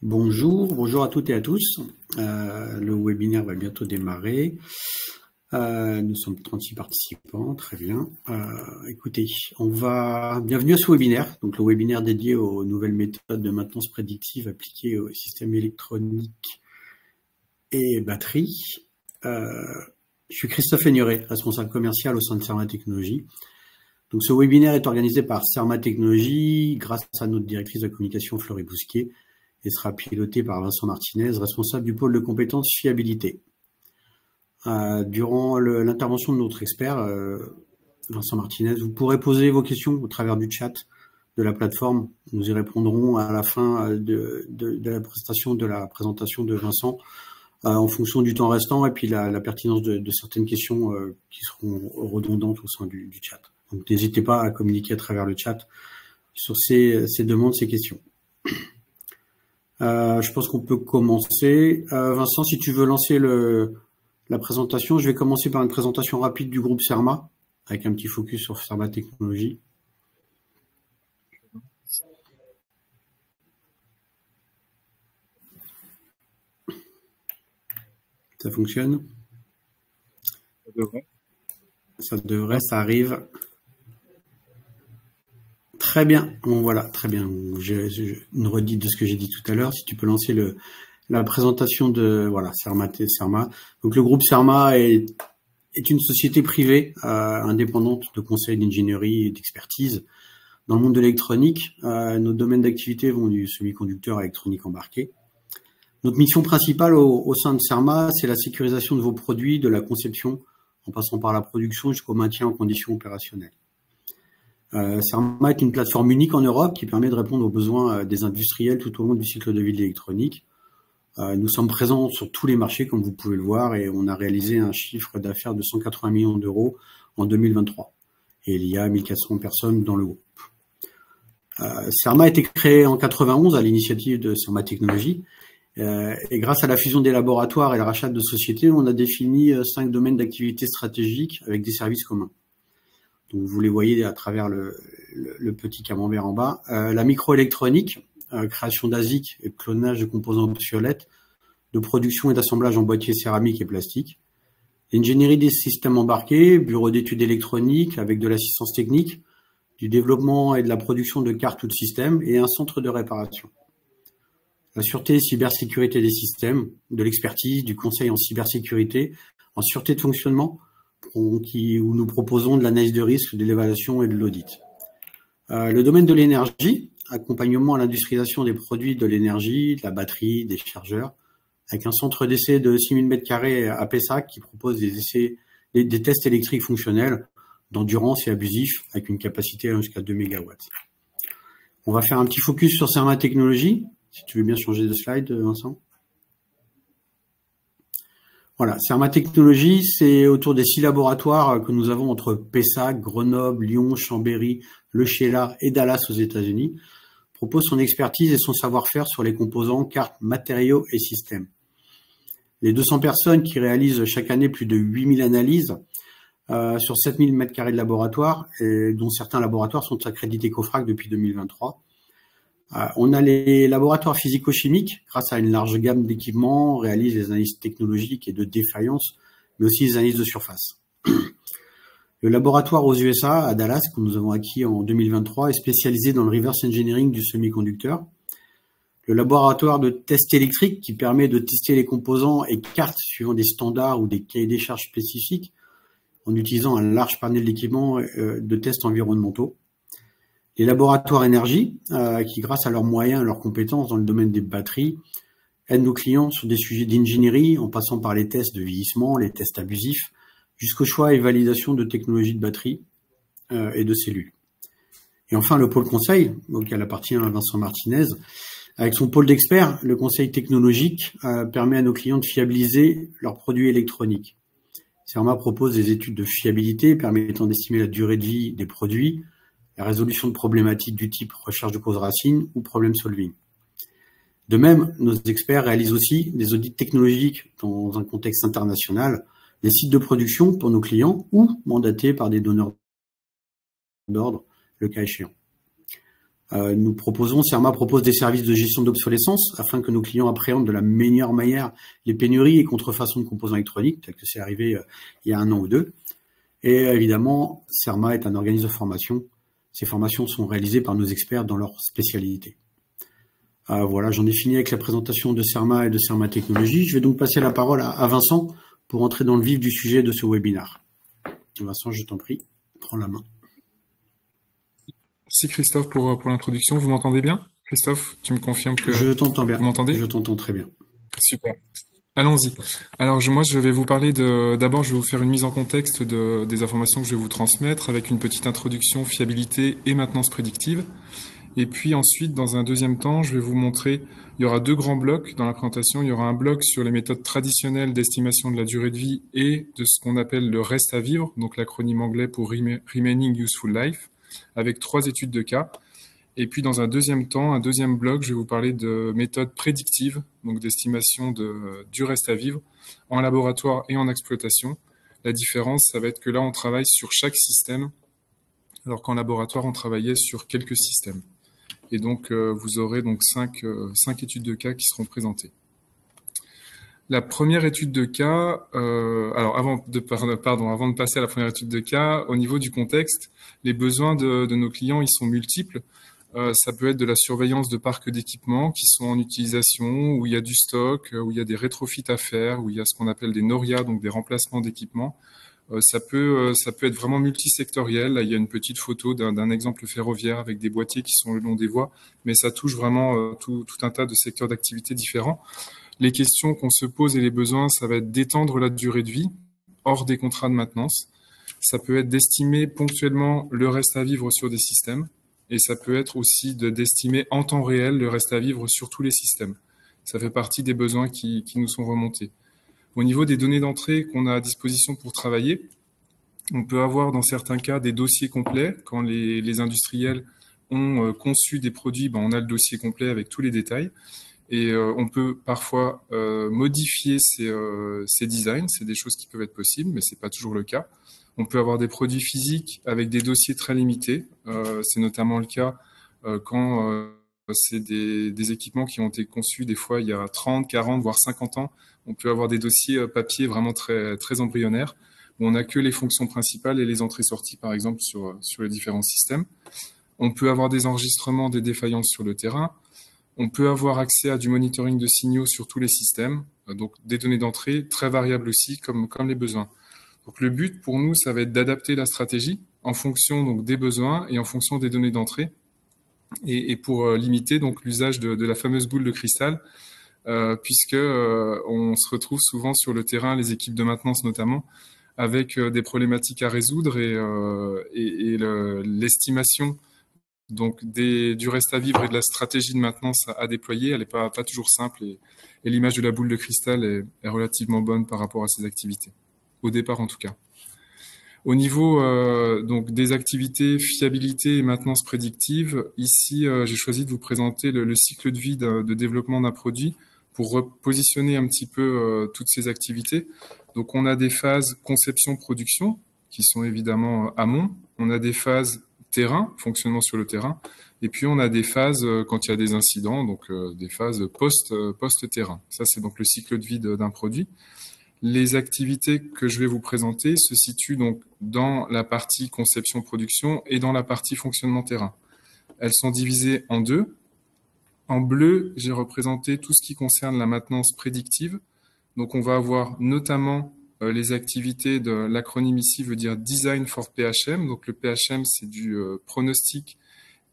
Bonjour à toutes et à tous. Le webinaire va bientôt démarrer. Nous sommes 36 participants, très bien. Écoutez, bienvenue à ce webinaire, donc le webinaire dédié aux nouvelles méthodes de maintenance prédictive appliquées aux systèmes électroniques et batteries. Je suis Christophe Aigneret, responsable commercial au sein de Serma Technologies. Donc ce webinaire est organisé par Serma Technologies grâce à notre directrice de communication Florie Bousquet, et sera piloté par Vincent Martinez, responsable du pôle de compétences fiabilité. Durant l'intervention de notre expert, Vincent Martinez, vous pourrez poser vos questions au travers du chat de la plateforme. Nous y répondrons à la fin de la présentation de Vincent en fonction du temps restant et puis la pertinence de certaines questions qui seront redondantes au sein du chat. Donc n'hésitez pas à communiquer à travers le chat sur ces demandes, ces questions. Je pense qu'on peut commencer. Vincent, si tu veux lancer la présentation, je vais commencer par une présentation rapide du groupe Serma, avec un petit focus sur Serma Technologies. Ça fonctionne? Ça devrait, ça arrive. Très bien, bon voilà, très bien. Une redite de ce que j'ai dit tout à l'heure. Si tu peux lancer la présentation de Serma. Donc le groupe Serma est une société privée indépendante de conseil d'ingénierie et d'expertise dans le monde de l'électronique. Nos domaines d'activité vont du semi-conducteur à électronique embarquée. Notre mission principale au sein de Serma, c'est la sécurisation de vos produits, de la conception en passant par la production jusqu'au maintien en conditions opérationnelles. Serma est une plateforme unique en Europe qui permet de répondre aux besoins des industriels tout au long du cycle de vie de l'électronique. Nous sommes présents sur tous les marchés, comme vous pouvez le voir, et on a réalisé un chiffre d'affaires de 180 millions d'euros en 2023. Et il y a 1400 personnes dans le groupe. Serma a été créé en 91 à l'initiative de Serma Technologies. Et grâce à la fusion des laboratoires et le rachat de sociétés, on a défini 5 domaines d'activité stratégiques avec des services communs. Donc vous les voyez à travers le petit camembert en bas. La microélectronique, création d'ASIC et clonage de composants obsolètes, de production et d'assemblage en boîtier céramique et plastique. L'ingénierie des systèmes embarqués, bureau d'études électroniques avec de l'assistance technique, du développement et de la production de cartes ou de systèmes et un centre de réparation. La sûreté et cybersécurité des systèmes, de l'expertise, du conseil en cybersécurité, en sûreté de fonctionnement, où nous proposons de l'analyse de risque, de l'évaluation et de l'audit. Le domaine de l'énergie, accompagnement à l'industrialisation des produits de l'énergie, de la batterie, des chargeurs, avec un centre d'essai de 6000 m² à Pessac qui propose des tests électriques fonctionnels d'endurance et abusifs avec une capacité jusqu'à 2 MW. On va faire un petit focus sur Serma Technologies. Si tu veux bien changer de slide, Vincent. Voilà, Serma Technologies, c'est autour des 6 laboratoires que nous avons entre Pessac, Grenoble, Lyon, Chambéry, Le Sheila et Dallas aux États-Unis, propose son expertise et son savoir-faire sur les composants, cartes, matériaux et systèmes. Les 200 personnes qui réalisent chaque année plus de 8000 analyses sur 7000 m² de laboratoire, et dont certains laboratoires sont accrédités COFRAC depuis 2023. On a les laboratoires physico-chimiques, grâce à une large gamme d'équipements, réalisent des analyses technologiques et de défaillance, mais aussi des analyses de surface. Le laboratoire aux USA, à Dallas, que nous avons acquis en 2023, est spécialisé dans le reverse engineering du semi-conducteur. Le laboratoire de test électrique, qui permet de tester les composants et cartes suivant des standards ou des cahiers des charges spécifiques, en utilisant un large panel d'équipements de tests environnementaux. Les laboratoires énergie, qui grâce à leurs moyens et leurs compétences dans le domaine des batteries, aident nos clients sur des sujets d'ingénierie, en passant par les tests de vieillissement, les tests abusifs, jusqu'au choix et validation de technologies de batterie et de cellules. Et enfin, le pôle conseil, auquel appartient Vincent Martinez, avec son pôle d'experts, le conseil technologique permet à nos clients de fiabiliser leurs produits électroniques. Serma propose des études de fiabilité permettant d'estimer la durée de vie des produits, la résolution de problématiques du type recherche de causes racines ou problem solving. De même, nos experts réalisent aussi des audits technologiques dans un contexte international, des sites de production pour nos clients ou mandatés par des donneurs d'ordre, le cas échéant. Cerma propose des services de gestion d'obsolescence afin que nos clients appréhendent de la meilleure manière les pénuries et contrefaçons de composants électroniques, tel que c'est arrivé il y a 1 an ou 2. Et évidemment, Cerma est un organisme de formation. Ces formations sont réalisées par nos experts dans leur spécialité. Voilà, j'en ai fini avec la présentation de Cerma et de Cerma Technologies. Je vais donc passer la parole à Vincent pour entrer dans le vif du sujet de ce webinaire. Vincent, je t'en prie, prends la main. Merci Christophe pour l'introduction. Vous m'entendez bien? Christophe, tu me confirmes que je t'entends bien. Vous m'entendez? Je t'entends très bien. Super. Allons-y. Alors moi, je vais vous parler d'abord, je vais vous faire une mise en contexte des informations que je vais vous transmettre avec une petite introduction, fiabilité et maintenance prédictive. Et puis ensuite, dans un deuxième temps, je vais vous montrer, il y aura 2 grands blocs dans la présentation. Il y aura un bloc sur les méthodes traditionnelles d'estimation de la durée de vie et de ce qu'on appelle le reste à vivre, donc l'acronyme anglais pour Remaining Useful Life, avec 3 études de cas. Et puis dans un deuxième temps, un deuxième bloc, je vais vous parler de méthodes prédictives, donc d'estimation du reste à vivre en laboratoire et en exploitation. La différence, ça va être que là, on travaille sur chaque système, alors qu'en laboratoire, on travaillait sur quelques systèmes. Et donc, vous aurez donc 5 études de cas qui seront présentées. La première étude de cas, alors avant de passer à la première étude de cas, au niveau du contexte, les besoins de nos clients, ils sont multiples. Ça peut être de la surveillance de parcs d'équipements qui sont en utilisation, où il y a du stock, où il y a des rétrofits à faire, où il y a ce qu'on appelle des NORIA, donc des remplacements d'équipements. Ça peut être vraiment multisectoriel. Là, il y a une petite photo d'un exemple ferroviaire avec des boîtiers qui sont le long des voies, mais ça touche vraiment tout un tas de secteurs d'activité différents. Les questions qu'on se pose et les besoins, ça va être d'étendre la durée de vie hors des contrats de maintenance. Ça peut être d'estimer ponctuellement le reste à vivre sur des systèmes. Et ça peut être aussi d'estimer en temps réel le reste à vivre sur tous les systèmes. Ça fait partie des besoins qui nous sont remontés. Au niveau des données d'entrée qu'on a à disposition pour travailler, on peut avoir dans certains cas des dossiers complets. Quand les industriels ont conçu des produits, on a le dossier complet avec tous les détails. Et on peut parfois modifier ces designs. C'est des choses qui peuvent être possibles, mais c'est pas toujours le cas. On peut avoir des produits physiques avec des dossiers très limités. C'est notamment le cas quand c'est des équipements qui ont été conçus des fois il y a 30, 40, voire 50 ans. On peut avoir des dossiers papier vraiment très, très embryonnaires où on n'a que les fonctions principales et les entrées-sorties, par exemple, sur les différents systèmes. On peut avoir des enregistrements des défaillances sur le terrain. On peut avoir accès à du monitoring de signaux sur tous les systèmes, donc des données d'entrée très variables aussi, comme les besoins. Donc le but pour nous, ça va être d'adapter la stratégie en fonction donc des besoins et en fonction des données d'entrée, et pour limiter donc l'usage de la fameuse boule de cristal, puisque on se retrouve souvent sur le terrain, les équipes de maintenance notamment, avec des problématiques à résoudre et l'estimation donc du reste à vivre et de la stratégie de maintenance à déployer, elle n'est pas toujours simple, et l'image de la boule de cristal est relativement bonne par rapport à ces activités, au départ en tout cas. Au niveau donc des activités fiabilité et maintenance prédictive, ici j'ai choisi de vous présenter le cycle de vie de développement d'un produit pour repositionner un petit peu toutes ces activités. Donc on a des phases conception-production qui sont évidemment amont, on a des phases terrain, fonctionnement sur le terrain, et puis on a des phases quand il y a des incidents, donc des phases post-terrain. Ça, c'est donc le cycle de vie d'un produit. Les activités que je vais vous présenter se situent donc dans la partie conception-production et dans la partie fonctionnement terrain. Elles sont divisées en 2. En bleu, j'ai représenté tout ce qui concerne la maintenance prédictive. Donc on va avoir notamment les activités de l'acronyme ici veut dire Design for PHM. Donc le PHM, c'est du pronostic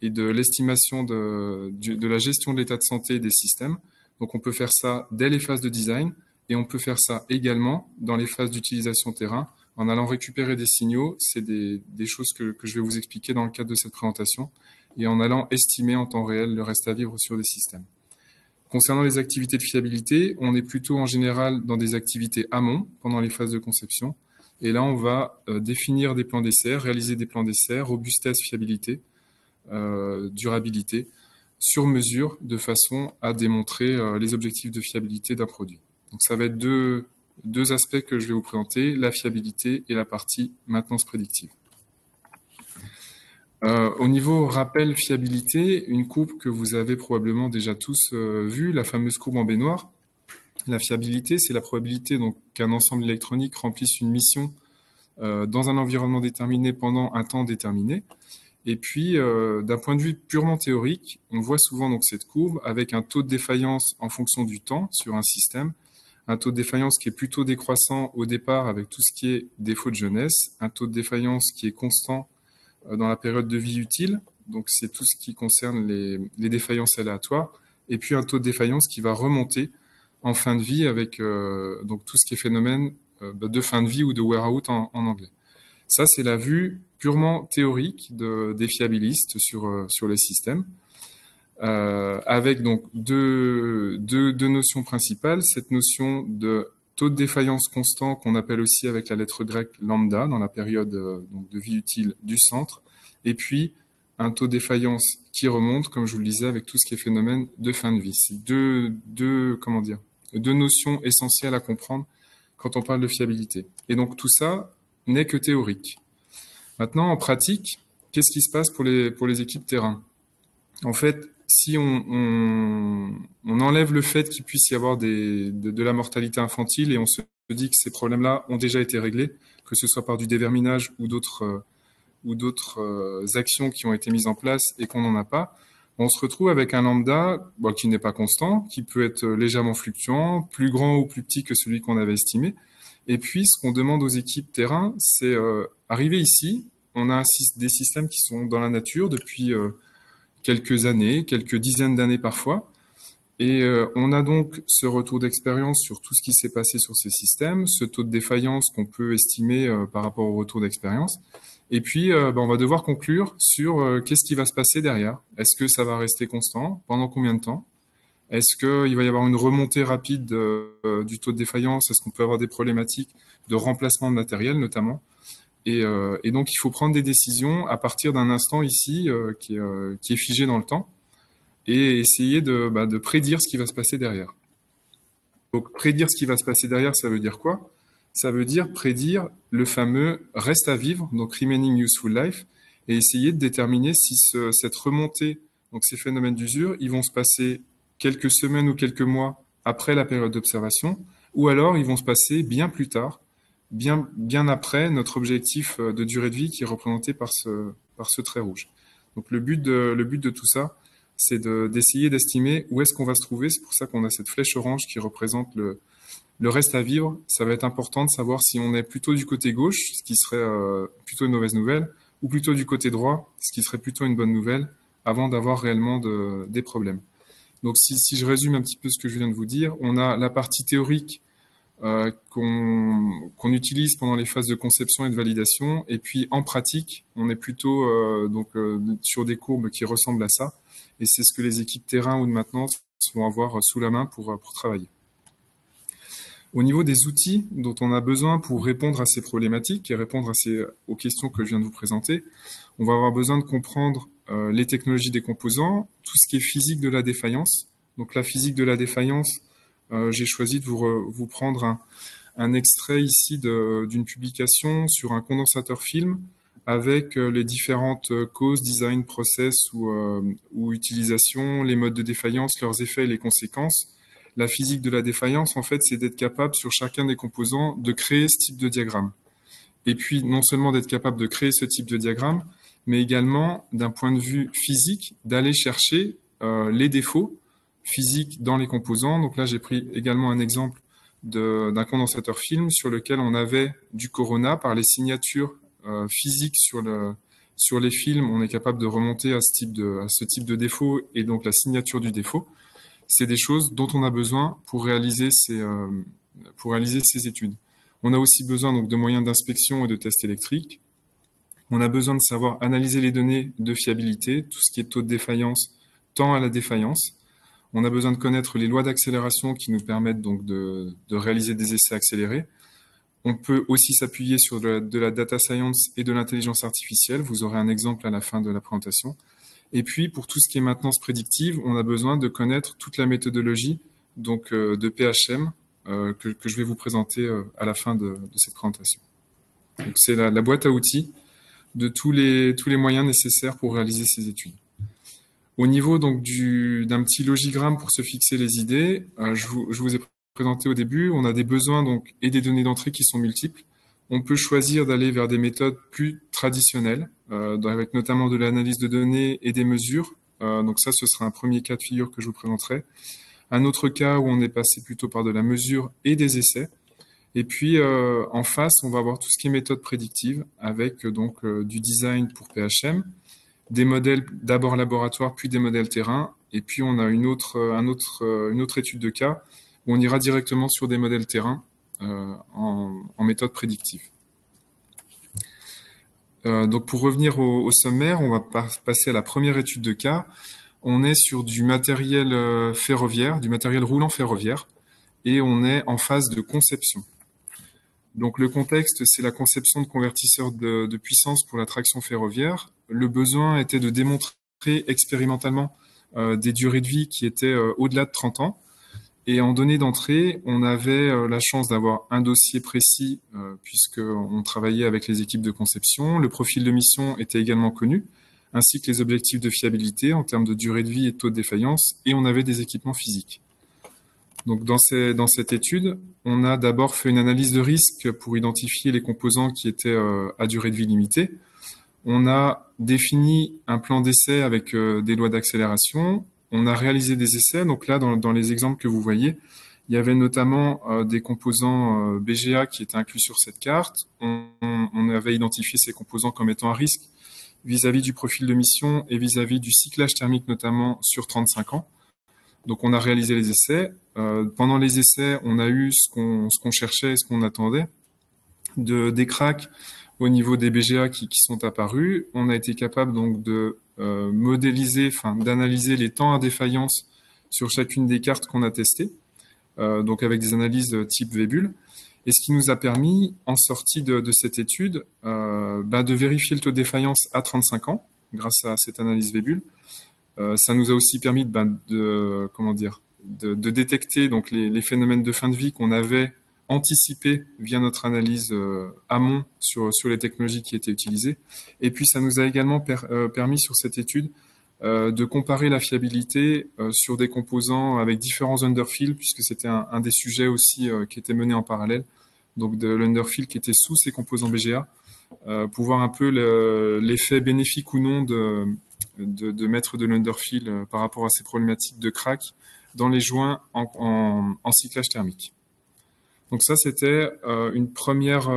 et de l'estimation de la gestion de l'état de santé des systèmes. Donc on peut faire ça dès les phases de design et on peut faire ça également dans les phases d'utilisation terrain en allant récupérer des signaux. C'est des choses que je vais vous expliquer dans le cadre de cette présentation et en allant estimer en temps réel le reste à vivre sur des systèmes. Concernant les activités de fiabilité, on est plutôt en général dans des activités amont pendant les phases de conception. Et là, on va définir des plans d'essai, réaliser des plans d'essai, robustesse, fiabilité, durabilité, sur mesure, de façon à démontrer les objectifs de fiabilité d'un produit. Donc ça va être deux aspects que je vais vous présenter, la fiabilité et la partie maintenance prédictive. Au niveau rappel fiabilité, une courbe que vous avez probablement déjà tous vue, la fameuse courbe en baignoire. La fiabilité, c'est la probabilité donc qu'un ensemble électronique remplisse une mission dans un environnement déterminé pendant un temps déterminé. Et puis, d'un point de vue purement théorique, on voit souvent donc cette courbe avec un taux de défaillance en fonction du temps sur un système, un taux de défaillance qui est plutôt décroissant au départ avec tout ce qui est défaut de jeunesse, un taux de défaillance qui est constant dans la période de vie utile, donc c'est tout ce qui concerne les défaillances aléatoires, et puis un taux de défaillance qui va remonter en fin de vie avec donc tout ce qui est phénomène de fin de vie ou de wear out en anglais. Ça, c'est la vue purement théorique des fiabilistes sur les systèmes, avec donc deux notions principales. Cette notion de taux de défaillance constant qu'on appelle aussi avec la lettre grecque lambda dans la période donc de vie utile du centre, et puis un taux de défaillance qui remonte, comme je vous le disais, avec tout ce qui est phénomène de fin de vie. C'est comment dire, deux notions essentielles à comprendre quand on parle de fiabilité. Et donc tout ça n'est que théorique. Maintenant, en pratique, qu'est-ce qui se passe pour les équipes terrain? En fait, si on enlève le fait qu'il puisse y avoir de la mortalité infantile et on se dit que ces problèmes-là ont déjà été réglés, que ce soit par du déverminage ou d'autres actions qui ont été mises en place et qu'on n'en a pas, on se retrouve avec un lambda qui n'est pas constant, qui peut être légèrement fluctuant, plus grand ou plus petit que celui qu'on avait estimé. Et puis, ce qu'on demande aux équipes terrain, c'est arriver ici, on a des systèmes qui sont dans la nature depuis quelques années, quelques dizaines d'années parfois, et on a donc ce retour d'expérience sur tout ce qui s'est passé sur ces systèmes, ce taux de défaillance qu'on peut estimer par rapport au retour d'expérience. Et puis, on va devoir conclure sur qu'est-ce qui va se passer derrière. Est-ce que ça va rester constant? Pendant combien de temps? Est-ce qu'il va y avoir une remontée rapide du taux de défaillance? Est-ce qu'on peut avoir des problématiques de remplacement de matériel notamment? Et donc, il faut prendre des décisions à partir d'un instant ici qui est figé dans le temps et essayer de prédire ce qui va se passer derrière. Donc, prédire ce qui va se passer derrière, ça veut dire quoi? Ça veut dire prédire le fameux reste à vivre, donc remaining useful life, et essayer de déterminer si cette remontée, donc ces phénomènes d'usure, ils vont se passer quelques semaines ou quelques mois après la période d'observation, ou alors ils vont se passer bien plus tard, bien après notre objectif de durée de vie qui est représenté par ce trait rouge. Donc le but de tout ça, c'est d'essayer d'estimer où est-ce qu'on va se trouver. C'est pour ça qu'on a cette flèche orange qui représente le reste à vivre. Ça va être important de savoir si on est plutôt du côté gauche, ce qui serait plutôt une mauvaise nouvelle, ou plutôt du côté droit, ce qui serait plutôt une bonne nouvelle, avant d'avoir réellement des problèmes. Donc si je résume un petit peu ce que je viens de vous dire, on a la partie théorique qu'on utilise pendant les phases de conception et de validation, et puis en pratique, on est plutôt sur des courbes qui ressemblent à ça, et c'est ce que les équipes terrain ou de maintenance vont avoir sous la main pour travailler. Au niveau des outils dont on a besoin pour répondre à ces problématiques et répondre aux questions que je viens de vous présenter, on va avoir besoin de comprendre les technologies des composants, tout ce qui est physique de la défaillance. Donc la physique de la défaillance, j'ai choisi de vous prendre un extrait ici d'une publication sur un condensateur film avec les différentes causes, design, process ou utilisation, les modes de défaillance, leurs effets et les conséquences. La physique de la défaillance, en fait, c'est d'être capable sur chacun des composants de créer ce type de diagramme. Et puis, non seulement d'être capable de créer ce type de diagramme, mais également, d'un point de vue physique, d'aller chercher les défauts physiques dans les composants. Donc là, j'ai pris également un exemple d'un condensateur film sur lequel on avait du corona par les signatures physiques sur les films. On est capable de remonter à ce type de défaut et donc la signature du défaut. C'est des choses dont on a besoin pour réaliser ces études. On a aussi besoin donc de moyens d'inspection et de tests électriques. On a besoin de savoir analyser les données de fiabilité, tout ce qui est taux de défaillance, temps à la défaillance. On a besoin de connaître les lois d'accélération qui nous permettent donc de réaliser des essais accélérés. On peut aussi s'appuyer sur de la data science et de l'intelligence artificielle. Vous aurez un exemple à la fin de la présentation. Et puis, pour tout ce qui est maintenance prédictive, on a besoin de connaître toute la méthodologie donc, de PHM que je vais vous présenter à la fin de cette présentation. C'est la boîte à outils de tous les moyens nécessaires pour réaliser ces études. Au niveau donc d'un petit logigramme pour se fixer les idées, je vous ai présenté au début, on a des besoins donc et des données d'entrée qui sont multiples. On peut choisir d'aller vers des méthodes plus traditionnelles, avec notamment de l'analyse de données et des mesures. Donc ça, ce sera un premier cas de figure que je vous présenterai. Un autre cas où on est passé plutôt par de la mesure et des essais. Et puis en face, on va avoir tout ce qui est méthode prédictive avec donc du design pour PHM, des modèles d'abord laboratoire puis des modèles terrain. Et puis on a une autre étude de cas où on ira directement sur des modèles terrain en méthode prédictive. Donc pour revenir au sommaire, on va passer à la première étude de cas. On est sur du matériel ferroviaire, du matériel roulant ferroviaire, et on est en phase de conception. Donc le contexte, c'est la conception de convertisseurs de puissance pour la traction ferroviaire. Le besoin était de démontrer expérimentalement des durées de vie qui étaient au-delà de 30 ans. Et en données d'entrée, on avait la chance d'avoir un dossier précis puisqu'on travaillait avec les équipes de conception. Le profil de mission était également connu, ainsi que les objectifs de fiabilité en termes de durée de vie et de taux de défaillance. Et on avait des équipements physiques. Donc dans cette étude, on a d'abord fait une analyse de risque pour identifier les composants qui étaient à durée de vie limitée. On a défini un plan d'essai avec des lois d'accélération. On a réalisé des essais. Donc là, dans les exemples que vous voyez, il y avait notamment des composants BGA qui étaient inclus sur cette carte. On avait identifié ces composants comme étant à risque vis-à-vis du profil de mission et vis-à-vis du cyclage thermique, notamment sur 35 ans. Donc on a réalisé les essais. Pendant les essais, on a eu ce qu'on cherchait et ce qu'on attendait, des cracks au niveau des BGA qui sont apparus. On a été capable donc de modéliser, d'analyser les temps à défaillance sur chacune des cartes qu'on a testées, donc avec des analyses type Vébule. Et ce qui nous a permis, en sortie de cette étude, de vérifier le taux de défaillance à 35 ans, grâce à cette analyse Vébule. Ça nous a aussi permis de détecter donc les phénomènes de fin de vie qu'on avait anticipés via notre analyse amont sur les technologies qui étaient utilisées. Et puis ça nous a également permis sur cette étude de comparer la fiabilité sur des composants avec différents underfill, puisque c'était un des sujets aussi qui était mené en parallèle, donc de l'underfill qui était sous ces composants BGA, pour voir un peu l'effet bénéfique ou non de mettre de l'underfill par rapport à ces problématiques de crack dans les joints en cyclage thermique. Donc ça, c'était une première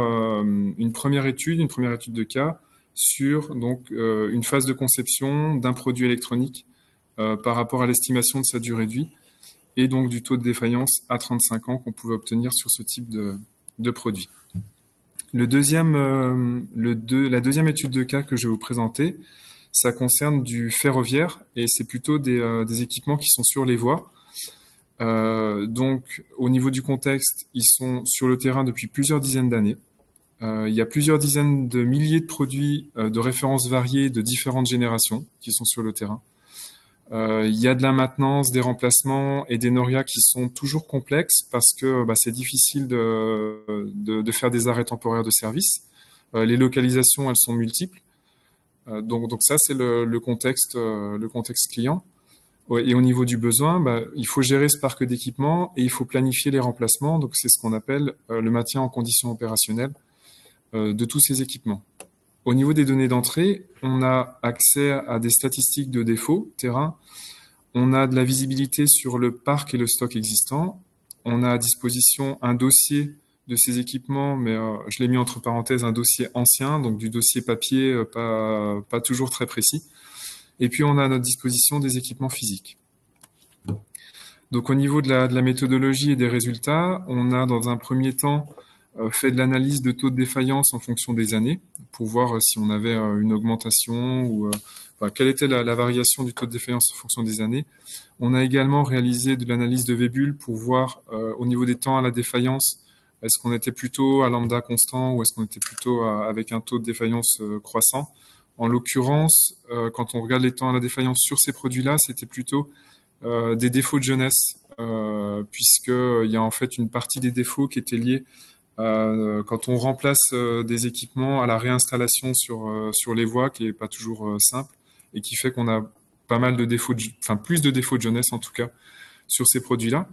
étude de cas sur donc une phase de conception d'un produit électronique par rapport à l'estimation de sa durée de vie et donc du taux de défaillance à 35 ans qu'on pouvait obtenir sur ce type de produit. La deuxième étude de cas que je vais vous présenter, ça concerne du ferroviaire et c'est plutôt des équipements qui sont sur les voies. Donc, au niveau du contexte, ils sont sur le terrain depuis plusieurs dizaines d'années. Il y a plusieurs dizaines de milliers de produits de références variées de différentes générations qui sont sur le terrain. Il y a de la maintenance, des remplacements et des NORIA qui sont toujours complexes parce que c'est difficile de faire des arrêts temporaires de service. Les localisations, elles sont multiples. Donc ça, c'est le contexte client. Et au niveau du besoin, il faut gérer ce parc d'équipements et il faut planifier les remplacements. Donc c'est ce qu'on appelle le maintien en condition opérationnelle de tous ces équipements. Au niveau des données d'entrée, on a accès à des statistiques de défaut terrain. On a de la visibilité sur le parc et le stock existant. On a à disposition un dossier de ces équipements, mais je l'ai mis entre parenthèses un dossier ancien, donc du dossier papier pas toujours très précis. Et puis on a à notre disposition des équipements physiques. Donc au niveau de la méthodologie et des résultats, on a dans un premier temps fait de l'analyse de taux de défaillance en fonction des années pour voir si on avait une augmentation ou quelle était la variation du taux de défaillance en fonction des années. On a également réalisé de l'analyse de Vébule pour voir au niveau des temps à la défaillance, est-ce qu'on était plutôt à lambda constant ou est-ce qu'on était plutôt avec un taux de défaillance croissant. En l'occurrence, quand on regarde les temps à la défaillance sur ces produits-là, c'était plutôt des défauts de jeunesse, puisqu'il y a en fait une partie des défauts qui étaient liés quand on remplace des équipements à la réinstallation sur les voies, qui est pas toujours simple et qui fait qu'on a pas mal de défauts, enfin plus de défauts de jeunesse en tout cas sur ces produits-là.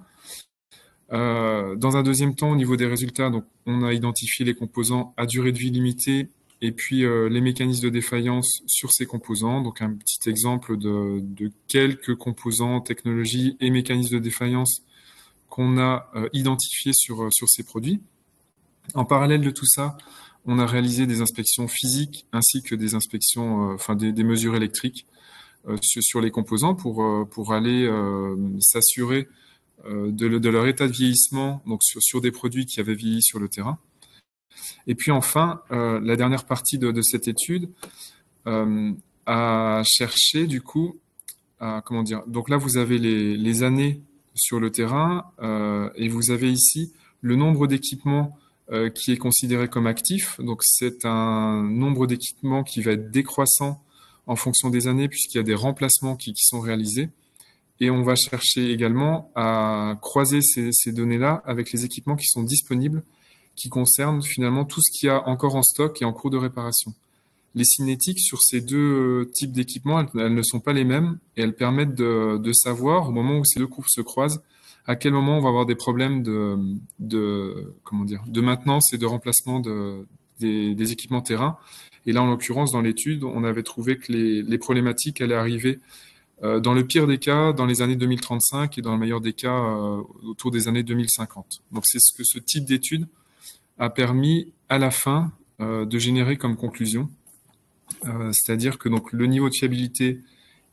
Dans un deuxième temps, au niveau des résultats, donc on a identifié les composants à durée de vie limitée et puis les mécanismes de défaillance sur ces composants. Donc un petit exemple de quelques composants, technologies et mécanismes de défaillance qu'on a identifiés sur ces produits. En parallèle de tout ça, on a réalisé des inspections physiques ainsi que des inspections, des mesures électriques sur les composants pour aller s'assurer de leur état de vieillissement, donc sur des produits qui avaient vieilli sur le terrain. Et puis enfin, la dernière partie de cette étude a cherché du coup, comment dire, donc là vous avez les années sur le terrain et vous avez ici le nombre d'équipements qui est considéré comme actif. Donc c'est un nombre d'équipements qui va être décroissant en fonction des années puisqu'il y a des remplacements qui sont réalisés. Et on va chercher également à croiser ces données-là avec les équipements qui sont disponibles, qui concernent finalement tout ce qu'il y a encore en stock et en cours de réparation. Les cinétiques sur ces deux types d'équipements, elles ne sont pas les mêmes et elles permettent de savoir, au moment où ces deux courbes se croisent, à quel moment on va avoir des problèmes de maintenance et de remplacement des équipements terrain. Et là, en l'occurrence, dans l'étude, on avait trouvé que les problématiques allaient arriver dans le pire des cas, dans les années 2035 et dans le meilleur des cas, autour des années 2050. Donc c'est ce que ce type d'étude a permis à la fin de générer comme conclusion. C'est-à-dire que donc, le niveau de fiabilité,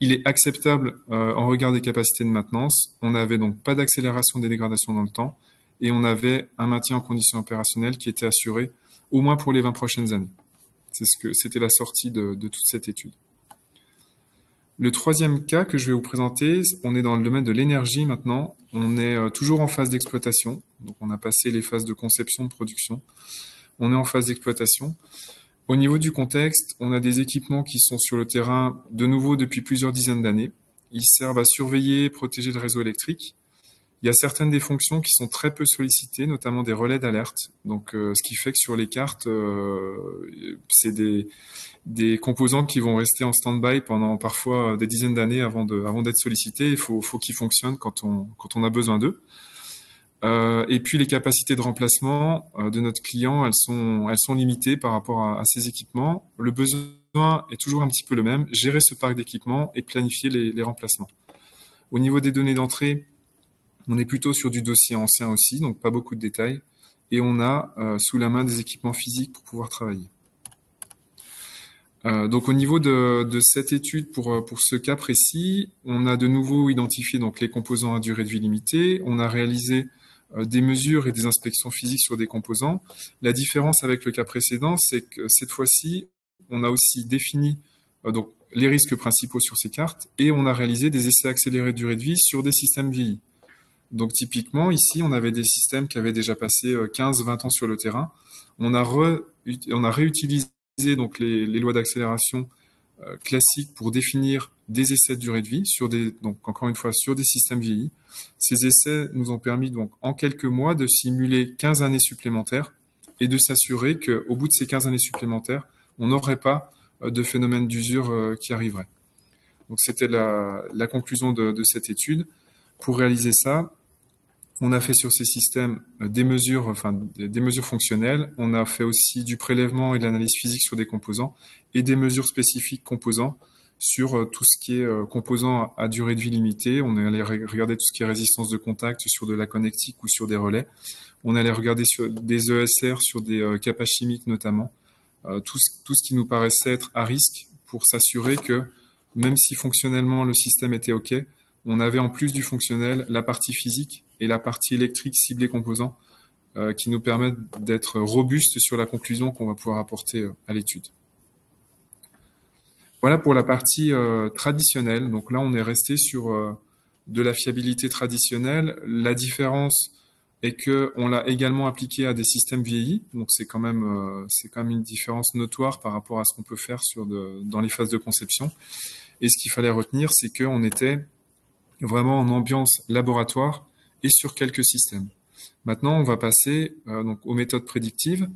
il est acceptable en regard des capacités de maintenance. On n'avait donc pas d'accélération des dégradations dans le temps et on avait un maintien en conditions opérationnelles qui était assuré au moins pour les 20 prochaines années. C'était la sortie de toute cette étude. Le troisième cas que je vais vous présenter, on est dans le domaine de l'énergie maintenant. On est toujours en phase d'exploitation. Donc on a passé les phases de conception, de production. On est en phase d'exploitation. Au niveau du contexte, on a des équipements qui sont sur le terrain de nouveau depuis plusieurs dizaines d'années. Ils servent à surveiller et protéger le réseau électrique. Il y a certaines des fonctions qui sont très peu sollicitées, notamment des relais d'alerte. Donc, ce qui fait que sur les cartes, c'est des composants qui vont rester en stand-by pendant parfois des dizaines d'années avant d'être sollicités. Il faut qu'ils fonctionnent quand on a besoin d'eux. Et puis les capacités de remplacement de notre client, elles sont limitées par rapport à ces équipements. Le besoin est toujours un petit peu le même, gérer ce parc d'équipements et planifier les remplacements. Au niveau des données d'entrée, on est plutôt sur du dossier ancien aussi, donc pas beaucoup de détails. Et on a sous la main des équipements physiques pour pouvoir travailler. Donc au niveau de cette étude pour ce cas précis, on a de nouveau identifié donc les composants à durée de vie limitée. On a réalisé des mesures et des inspections physiques sur des composants. La différence avec le cas précédent, c'est que cette fois-ci, on a aussi défini donc les risques principaux sur ces cartes et on a réalisé des essais accélérés de durée de vie sur des systèmes vieillis. Donc typiquement, ici, on avait des systèmes qui avaient déjà passé 15-20 ans sur le terrain. On a réutilisé donc les lois d'accélération classiques pour définir des essais de durée de vie donc encore une fois sur des systèmes vieillis. Ces essais nous ont permis donc en quelques mois de simuler 15 années supplémentaires et de s'assurer qu'au bout de ces 15 années supplémentaires, on n'aurait pas de phénomène d'usure qui arriverait. Donc c'était la conclusion de cette étude. Pour réaliser ça, on a fait sur ces systèmes des mesures fonctionnelles. On a fait aussi du prélèvement et de l'analyse physique sur des composants et des mesures spécifiques composants sur tout ce qui est composants à durée de vie limitée. On est allé regarder tout ce qui est résistance de contact sur de la connectique ou sur des relais. On allait regarder sur des ESR, sur des capaces chimiques notamment. Tout ce qui nous paraissait être à risque pour s'assurer que même si fonctionnellement le système était OK, on avait en plus du fonctionnel la partie physique et la partie électrique ciblée composants qui nous permettent d'être robustes sur la conclusion qu'on va pouvoir apporter à l'étude. Voilà pour la partie traditionnelle. Donc là, on est resté sur de la fiabilité traditionnelle. La différence est qu'on l'a également appliqué à des systèmes vieillis. Donc c'est quand même une différence notoire par rapport à ce qu'on peut faire dans les phases de conception. Et ce qu'il fallait retenir, c'est qu'on était vraiment en ambiance laboratoire et sur quelques systèmes. Maintenant, on va passer donc aux méthodes prédictives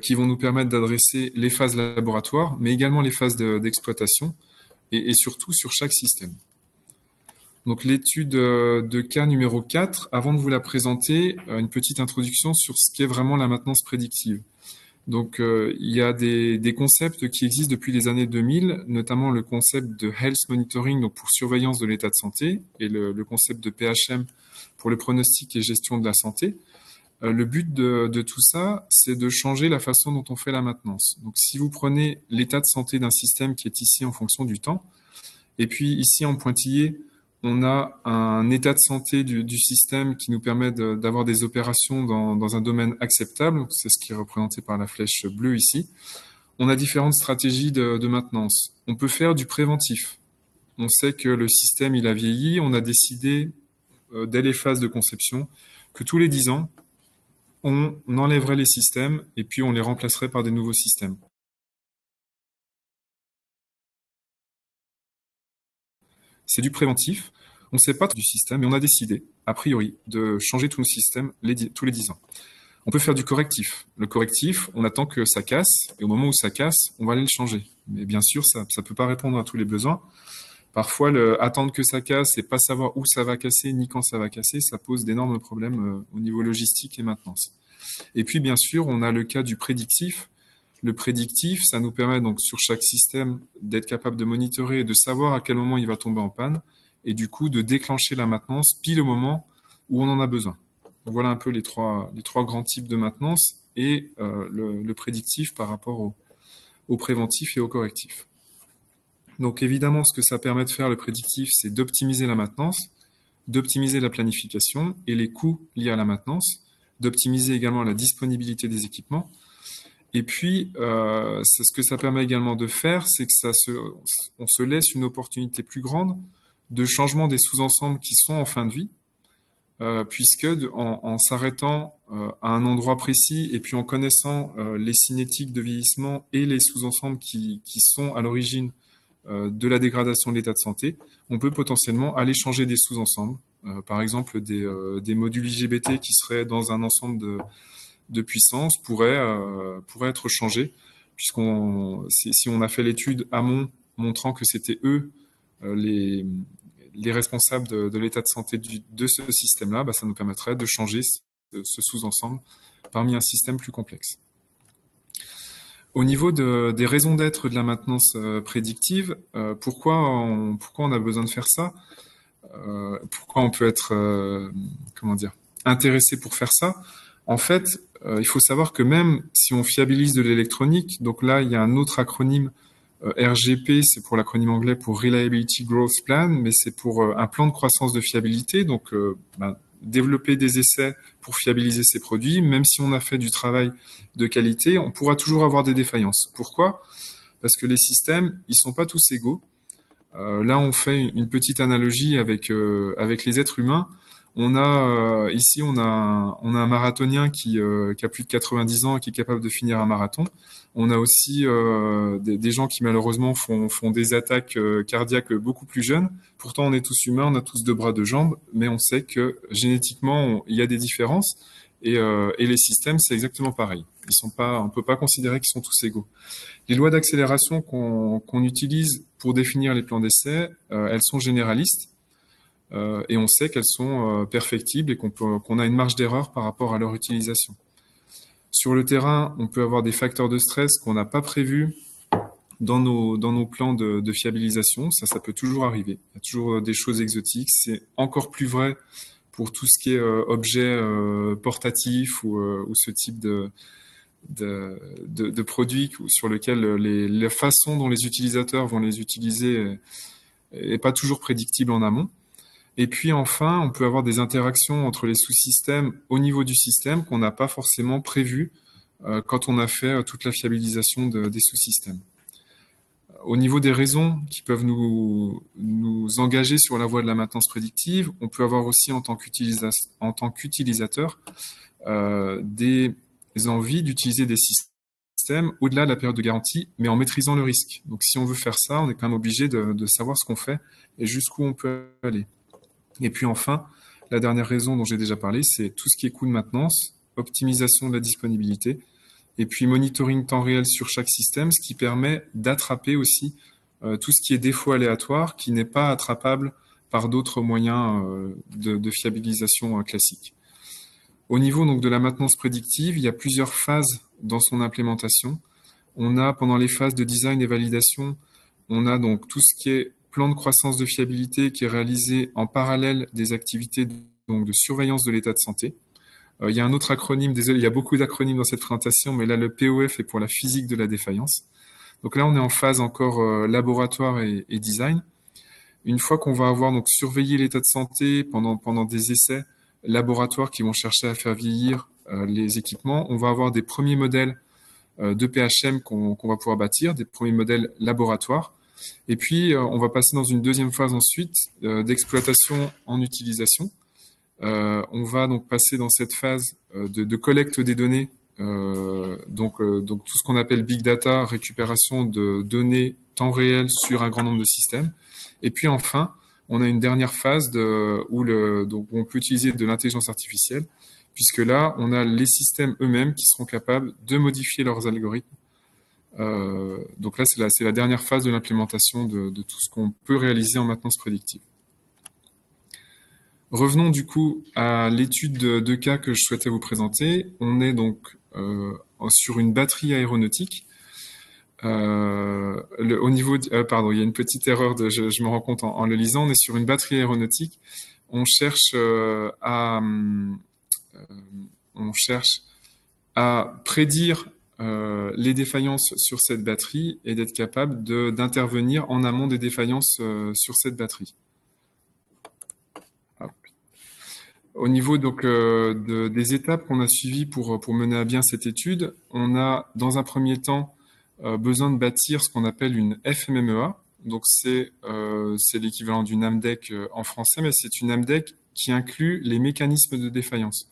qui vont nous permettre d'adresser les phases laboratoires, mais également les phases d'exploitation et surtout sur chaque système. Donc l'étude de cas numéro 4, avant de vous la présenter, une petite introduction sur ce qu'est vraiment la maintenance prédictive. Donc il y a des concepts qui existent depuis les années 2000, notamment le concept de health monitoring, donc pour surveillance de l'état de santé, et le concept de PHM pour le pronostic et gestion de la santé. Le but de tout ça, c'est de changer la façon dont on fait la maintenance. Donc si vous prenez l'état de santé d'un système qui est ici en fonction du temps, et puis ici en pointillé, on a un état de santé du système qui nous permet d'avoir des opérations dans un domaine acceptable. C'est ce qui est représenté par la flèche bleue ici. On a différentes stratégies de maintenance. On peut faire du préventif. On sait que le système, il a vieilli. On a décidé, dès les phases de conception, que tous les 10 ans, on enlèverait les systèmes et puis on les remplacerait par des nouveaux systèmes. C'est du préventif. On ne sait pas tout du système, mais on a décidé, a priori, de changer tous nos systèmes tous les 10 ans. On peut faire du correctif. Le correctif, on attend que ça casse, et au moment où ça casse, on va aller le changer. Mais bien sûr, ça ne peut pas répondre à tous les besoins. Parfois, attendre que ça casse et pas savoir où ça va casser, ni quand ça va casser, ça pose d'énormes problèmes au niveau logistique et maintenance. Et puis, bien sûr, on a le cas du prédictif. Le prédictif, ça nous permet donc sur chaque système d'être capable de monitorer et de savoir à quel moment il va tomber en panne et du coup de déclencher la maintenance pile au moment où on en a besoin. Donc voilà un peu les trois grands types de maintenance et le prédictif par rapport au préventif et au correctif. Donc évidemment, ce que ça permet de faire le prédictif, c'est d'optimiser la maintenance, d'optimiser la planification et les coûts liés à la maintenance, d'optimiser également la disponibilité des équipements. Et puis, ce que ça permet également de faire, c'est que on se laisse une opportunité plus grande de changement des sous-ensembles qui sont en fin de vie, puisque en s'arrêtant à un endroit précis et puis en connaissant les cinétiques de vieillissement et les sous-ensembles qui sont à l'origine de la dégradation de l'état de santé, on peut potentiellement aller changer des sous-ensembles, par exemple des modules IGBT qui seraient dans un ensemble de puissance pourraient être changés, si on a fait l'étude amont montrant que c'était eux les responsables de l'état de santé de ce système-là, ça nous permettrait de changer ce sous-ensemble parmi un système plus complexe. Au niveau des raisons d'être de la maintenance prédictive, pourquoi on a besoin de faire ça, pourquoi on peut être intéressé pour faire ça. En fait, il faut savoir que même si on fiabilise de l'électronique, donc là il y a un autre acronyme RGP, c'est pour l'acronyme anglais pour Reliability Growth Plan, mais c'est pour un plan de croissance de fiabilité, donc développer des essais pour fiabiliser ces produits, même si on a fait du travail de qualité, on pourra toujours avoir des défaillances. Pourquoi ? Parce que les systèmes, ils sont pas tous égaux. Là, on fait une petite analogie avec les êtres humains. Ici, on a un marathonien qui a plus de 90 ans et qui est capable de finir un marathon. On a aussi des gens qui malheureusement font des attaques cardiaques beaucoup plus jeunes. Pourtant, on est tous humains, on a tous 2 bras, 2 jambes, mais on sait que génétiquement, il y a des différences. Et les systèmes, c'est exactement pareil. On peut pas considérer qu'ils sont tous égaux. Les lois d'accélération qu'on utilise pour définir les plans d'essai, elles sont généralistes. Et on sait qu'elles sont perfectibles et qu'on a une marge d'erreur par rapport à leur utilisation. Sur le terrain, on peut avoir des facteurs de stress qu'on n'a pas prévus dans nos plans de fiabilisation. Ça peut toujours arriver. Il y a toujours des choses exotiques. C'est encore plus vrai pour tout ce qui est objet portatif ou ce type de produits sur lequel la façon dont les utilisateurs vont les utiliser est pas toujours prédictible en amont. Et puis enfin, on peut avoir des interactions entre les sous-systèmes au niveau du système qu'on n'a pas forcément prévu quand on a fait toute la fiabilisation des sous-systèmes. Au niveau des raisons qui peuvent nous engager sur la voie de la maintenance prédictive, on peut avoir aussi en tant qu'utilisateur des envies d'utiliser des systèmes au-delà de la période de garantie, mais en maîtrisant le risque. Donc si on veut faire ça, on est quand même obligé de savoir ce qu'on fait et jusqu'où on peut aller. Et puis enfin, La dernière raison dont j'ai déjà parlé, c'est tout ce qui est coût de maintenance, optimisation de la disponibilité, et puis monitoring temps réel sur chaque système, ce qui permet d'attraper aussi tout ce qui est défaut aléatoire qui n'est pas attrapable par d'autres moyens de fiabilisation classiques. Au niveau donc de la maintenance prédictive, il y a plusieurs phases dans son implémentation. On a pendant les phases de design et validation, on a donc tout ce qui est plan de croissance de fiabilité qui est réalisé en parallèle des activités donc de surveillance de l'état de santé. Il y a un autre acronyme, désolé, il y a beaucoup d'acronymes dans cette présentation, mais là le POF est pour la physique de la défaillance. Donc là on est en phase encore laboratoire et design. Une fois qu'on va avoir donc surveillé l'état de santé pendant des essais laboratoires qui vont chercher à faire vieillir les équipements, on va avoir des premiers modèles de PHM qu'on va pouvoir bâtir, des premiers modèles laboratoires. Et puis, on va passer dans une deuxième phase ensuite d'exploitation en utilisation. On va donc passer dans cette phase de collecte des données, donc tout ce qu'on appelle big data, récupération de données temps réel sur un grand nombre de systèmes. Et puis enfin, on a une dernière phase où on peut utiliser de l'intelligence artificielle, puisque là, on a les systèmes eux-mêmes qui seront capables de modifier leurs algorithmes. Donc là, c'est la dernière phase de l'implémentation de tout ce qu'on peut réaliser en maintenance prédictive. Revenons du coup à l'étude de cas que je souhaitais vous présenter. On est donc sur une batterie aéronautique. Au niveau, pardon, il y a une petite erreur, je me rends compte en le lisant. On est sur une batterie aéronautique. On cherche à prédire les défaillances sur cette batterie et d'être capable d'intervenir en amont des défaillances sur cette batterie. Au niveau donc des étapes qu'on a suivies pour mener à bien cette étude, on a dans un premier temps besoin de bâtir ce qu'on appelle une FMMEA. Donc c'est l'équivalent d'une AMDEC en français, mais c'est une AMDEC qui inclut les mécanismes de défaillance.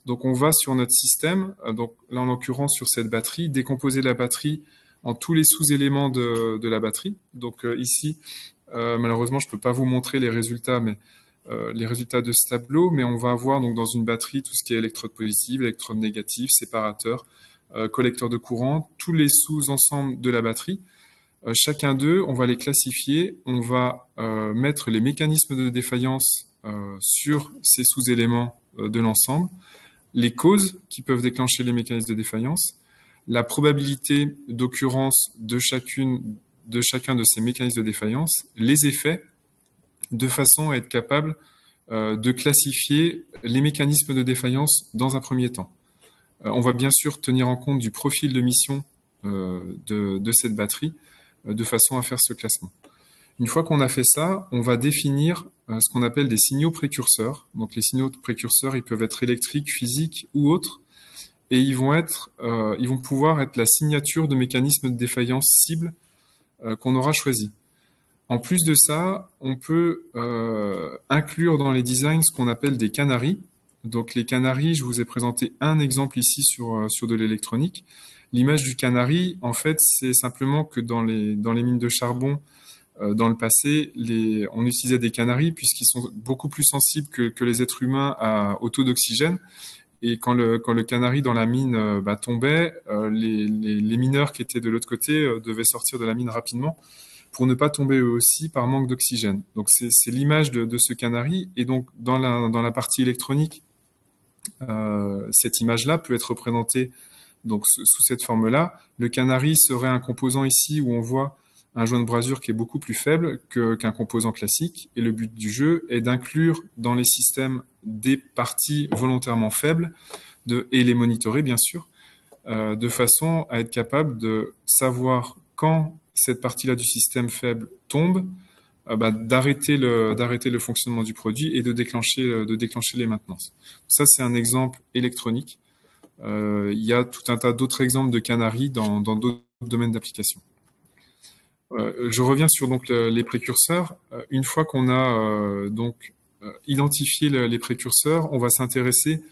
Donc on va sur notre système, donc là en l'occurrence sur cette batterie, décomposer la batterie en tous les sous-éléments de la batterie. Donc ici, malheureusement je ne peux pas vous montrer les résultats, les résultats de ce tableau, mais on va avoir donc dans une batterie tout ce qui est électrode positive, électrode négative, séparateur, collecteur de courant, tous les sous-ensembles de la batterie. Chacun d'eux, on va les classifier, on va mettre les mécanismes de défaillance sur ces sous-éléments de l'ensemble, les causes qui peuvent déclencher les mécanismes de défaillance, la probabilité d'occurrence de chacun de ces mécanismes de défaillance, les effets, de façon à être capable de classifier les mécanismes de défaillance dans un premier temps. On va bien sûr tenir en compte du profil de mission de cette batterie de façon à faire ce classement. Une fois qu'on a fait ça, on va définir ce qu'on appelle des signaux précurseurs. Donc les signaux précurseurs, ils peuvent être électriques, physiques ou autres, et ils vont pouvoir être la signature de mécanismes de défaillance cible qu'on aura choisi. En plus de ça, on peut inclure dans les designs ce qu'on appelle des canaries. Donc les canaries, je vous ai présenté un exemple ici sur de l'électronique. L'image du canari, en fait, c'est simplement que dans les mines de charbon, dans le passé, on utilisait des canaris puisqu'ils sont beaucoup plus sensibles que les êtres humains au taux d'oxygène. Et quand le canari dans la mine tombait, les mineurs qui étaient de l'autre côté devaient sortir de la mine rapidement pour ne pas tomber eux aussi par manque d'oxygène. Donc c'est l'image de ce canari. Et donc dans la partie électronique, cette image-là peut être représentée donc sous cette forme-là. Le canari serait un composant ici où on voit un joint de brasure qui est beaucoup plus faible qu'un composant classique. Et le but du jeu est d'inclure dans les systèmes des parties volontairement faibles et les monitorer, bien sûr, de façon à être capable de savoir quand cette partie-là du système faible tombe, d'arrêter le fonctionnement du produit et de déclencher les maintenances. Ça, c'est un exemple électronique. Il y a tout un tas d'autres exemples de canaries dans d'autres domaines d'application. Je reviens sur donc les précurseurs. Une fois qu'on a identifié les précurseurs, on va s'intéresser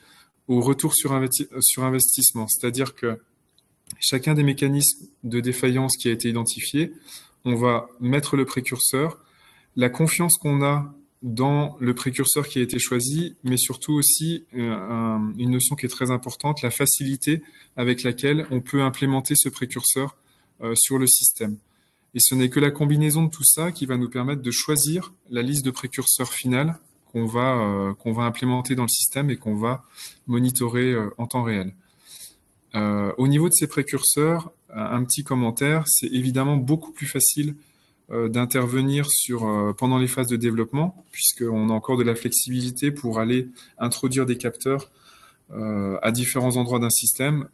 au retour sur investissement. C'est-à-dire que chacun des mécanismes de défaillance qui a été identifié, on va mettre le précurseur. La confiance qu'on a dans le précurseur qui a été choisi, mais surtout aussi une notion qui est très importante, la facilité avec laquelle on peut implémenter ce précurseur sur le système. Et ce n'est que la combinaison de tout ça qui va nous permettre de choisir la liste de précurseurs finale qu'on va implémenter dans le système et qu'on va monitorer en temps réel. Au niveau de ces précurseurs, un petit commentaire, c'est évidemment beaucoup plus facile d'intervenir pendant les phases de développement, puisqu'on a encore de la flexibilité pour aller introduire des capteurs à différents endroits d'un système.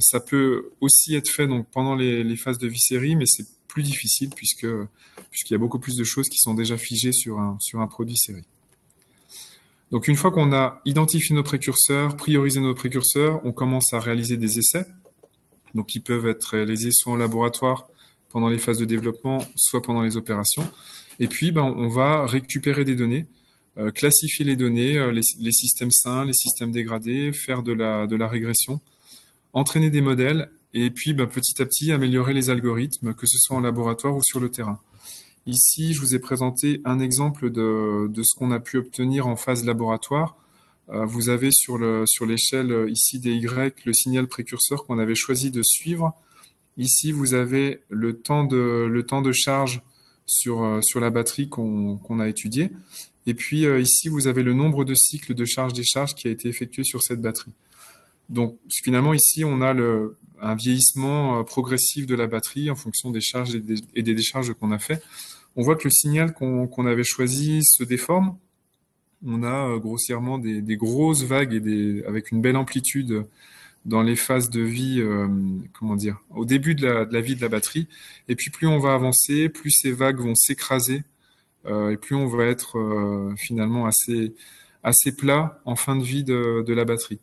Ça peut aussi être fait donc pendant les phases de vie série, mais c'est plus difficile puisqu'il y a beaucoup plus de choses qui sont déjà figées sur un produit série. Donc une fois qu'on a identifié nos précurseurs, priorisé nos précurseurs, on commence à réaliser des essais, donc qui peuvent être réalisés soit en laboratoire pendant les phases de développement, soit pendant les opérations. Et puis on va récupérer des données, classifier les données, les systèmes sains, les systèmes dégradés, faire de la régression, entraîner des modèles, et puis petit à petit améliorer les algorithmes, que ce soit en laboratoire ou sur le terrain. Ici, je vous ai présenté un exemple de ce qu'on a pu obtenir en phase laboratoire. Vous avez sur l'échelle ici des Y le signal précurseur qu'on avait choisi de suivre. Ici, vous avez le temps de charge sur la batterie qu'on a étudié. Et puis ici, vous avez le nombre de cycles de charge-décharge qui a été effectué sur cette batterie. Donc finalement, ici, on a un vieillissement progressif de la batterie en fonction des charges et des décharges qu'on a fait. On voit que le signal qu'on avait choisi se déforme. On a grossièrement des grosses vagues avec une belle amplitude dans les phases de vie, au début de la vie de la batterie. Et puis plus on va avancer, plus ces vagues vont s'écraser et plus on va être finalement assez plat en fin de vie de la batterie.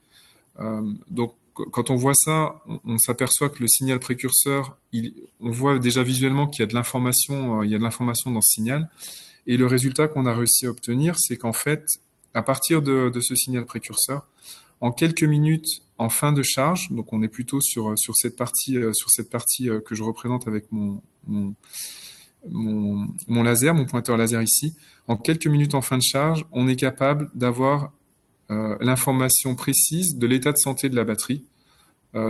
Donc quand on voit ça, on s'aperçoit que le signal précurseur, on voit déjà visuellement qu'il y a de l'information, dans ce signal. Et le résultat qu'on a réussi à obtenir, c'est qu'en fait, à partir de ce signal précurseur, en quelques minutes, en fin de charge, donc on est plutôt sur cette partie que je représente avec mon laser, mon pointeur laser ici. En quelques minutes en fin de charge, on est capable d'avoir l'information précise de l'état de santé de la batterie,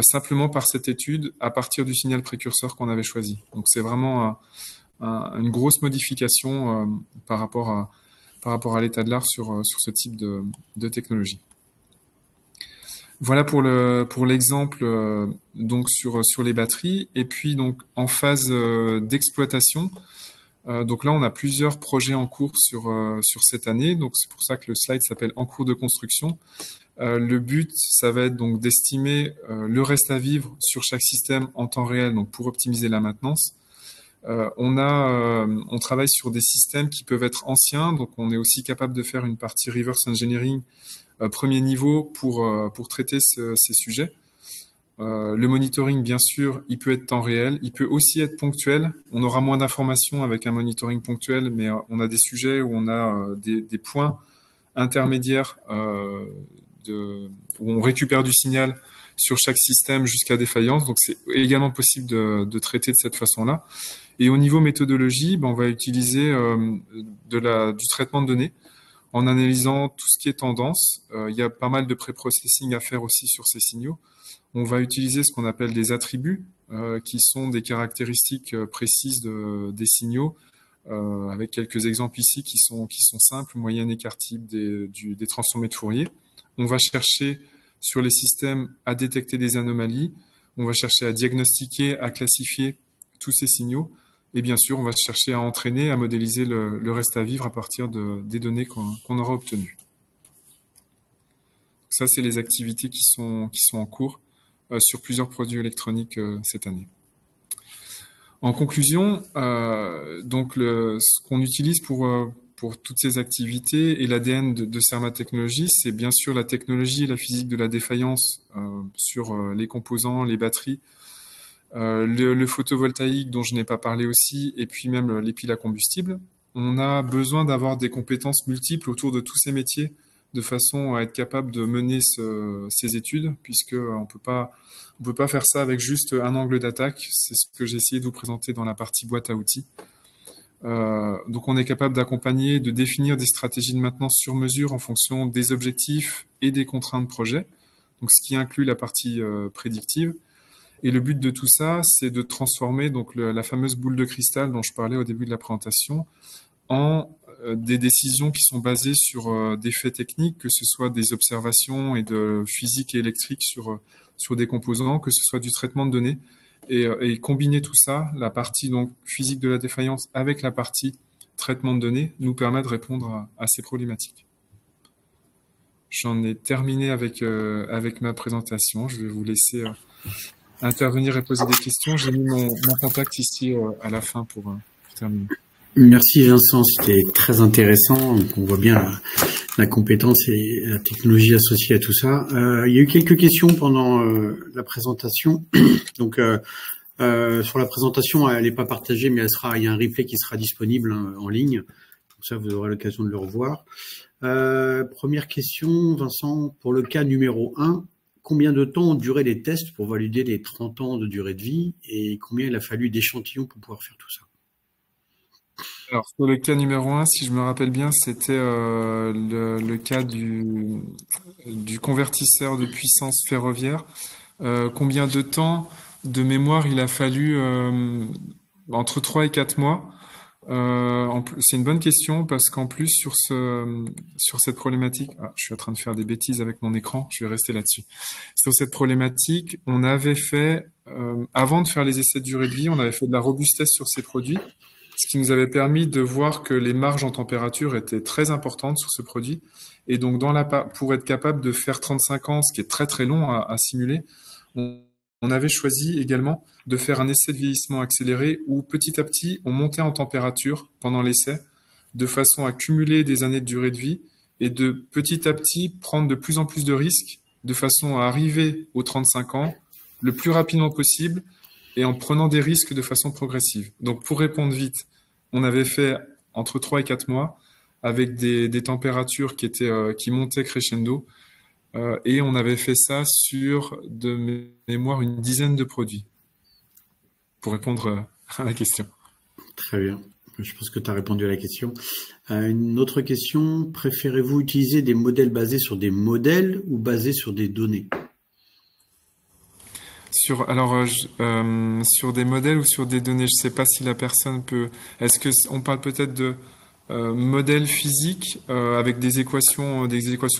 simplement par cette étude à partir du signal précurseur qu'on avait choisi. Donc c'est vraiment une grosse modification par rapport à l'état de l'art sur ce type de technologie. Voilà pour l'exemple donc sur les batteries. Et puis donc en phase d'exploitation, donc là on a plusieurs projets en cours sur cette année. Donc c'est pour ça que le slide s'appelle en cours de construction. Le but, ça va être donc d'estimer le reste à vivre sur chaque système en temps réel, donc pour optimiser la maintenance. On travaille sur des systèmes qui peuvent être anciens, donc on est aussi capable de faire une partie reverse engineering premier niveau pour traiter ces sujets. Le monitoring, bien sûr, il peut être temps réel, il peut aussi être ponctuel. On aura moins d'informations avec un monitoring ponctuel, mais on a des sujets où on a des points intermédiaires où on récupère du signal sur chaque système jusqu'à défaillance. Donc, c'est également possible de traiter de cette façon-là. Et au niveau méthodologie, on va utiliser du traitement de données en analysant tout ce qui est tendance. Il y a pas mal de pré-processing à faire aussi sur ces signaux. On va utiliser ce qu'on appelle des attributs, qui sont des caractéristiques précises des signaux, avec quelques exemples ici qui sont simples, moyenne écart type des transformés de Fourier. On va chercher sur les systèmes à détecter des anomalies, on va chercher à diagnostiquer, à classifier tous ces signaux, et bien sûr, on va chercher à entraîner, à modéliser le reste à vivre à partir des données qu'on aura obtenues. Ça, c'est les activités qui sont en cours sur plusieurs produits électroniques cette année. En conclusion, donc ce qu'on utilise pour toutes ces activités et l'ADN de Cerma Technologies, c'est bien sûr la technologie et la physique de la défaillance sur les composants, les batteries, le photovoltaïque dont je n'ai pas parlé aussi, et puis même les piles à combustible. On a besoin d'avoir des compétences multiples autour de tous ces métiers de façon à être capable de mener ces études, puisqu'on ne peut pas faire ça avec juste un angle d'attaque. C'est ce que j'ai essayé de vous présenter dans la partie boîte à outils. Donc on est capable d'accompagner, de définir des stratégies de maintenance sur mesure en fonction des objectifs et des contraintes projet, donc ce qui inclut la partie prédictive. Et le but de tout ça, c'est de transformer donc la fameuse boule de cristal dont je parlais au début de la présentation en des décisions qui sont basées sur des faits techniques, que ce soit des observations et de physique et électrique sur des composants, que ce soit du traitement de données, et combiner tout ça, la partie donc physique de la défaillance avec la partie traitement de données, nous permet de répondre à ces problématiques. J'en ai terminé avec ma présentation. Je vais vous laisser intervenir et poser des questions. J'ai mis mon contact ici à la fin pour terminer. Merci Vincent, c'était très intéressant. On voit bien la compétence et la technologie associée à tout ça. Il y a eu quelques questions pendant la présentation. Donc sur la présentation, elle n'est pas partagée, mais il y a un replay qui sera disponible en ligne. Comme ça, vous aurez l'occasion de le revoir. Première question, Vincent, pour le cas numéro 1, combien de temps ont duré les tests pour valider les 30 ans de durée de vie et combien il a fallu d'échantillons pour pouvoir faire tout ça? Alors, pour le cas numéro 1, si je me rappelle bien, c'était le cas du convertisseur de puissance ferroviaire. Combien de temps de mémoire il a fallu entre 3 et 4 mois? C'est une bonne question parce qu'en plus, sur cette problématique, je suis en train de faire des bêtises avec mon écran, je vais rester là-dessus. Sur cette problématique, on avait fait, avant de faire les essais de durée de vie, on avait fait de la robustesse sur ces produits, ce qui nous avait permis de voir que les marges en température étaient très importantes sur ce produit. Et donc, pour être capable de faire 35 ans, ce qui est très très long à simuler, on avait choisi également de faire un essai de vieillissement accéléré où petit à petit, on montait en température pendant l'essai de façon à cumuler des années de durée de vie et de petit à petit prendre de plus en plus de risques de façon à arriver aux 35 ans le plus rapidement possible et en prenant des risques de façon progressive. Donc, pour répondre vite, on avait fait entre 3 et 4 mois avec des températures qui montaient crescendo et on avait fait ça sur, de mémoire, une dizaine de produits pour répondre à la question. Très bien. Je pense que tu as répondu à la question. Une autre question, préférez-vous utiliser des modèles basés sur des modèles ou basés sur des données? Sur des modèles ou sur des données, je ne sais pas si la personne peut... Est-ce qu'on parle peut-être de modèles physiques avec des équations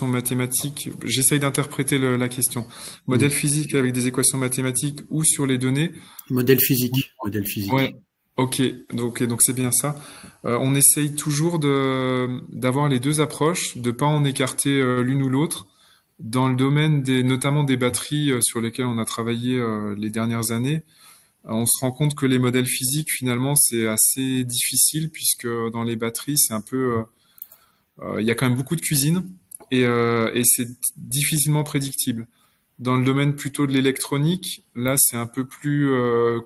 mathématiques? J'essaye d'interpréter la question. Modèle physique avec des équations mathématiques ou sur les données? Modèle physique. Modèle physique. Ouais. Ok, donc c'est bien ça. On essaye toujours d'avoir les deux approches, de pas en écarter l'une ou l'autre. Dans le domaine notamment des batteries sur lesquelles on a travaillé les dernières années, on se rend compte que les modèles physiques, finalement, c'est assez difficile puisque dans les batteries, c'est un peu, il y a quand même beaucoup de cuisine et c'est difficilement prédictible. Dans le domaine plutôt de l'électronique, là, c'est un peu plus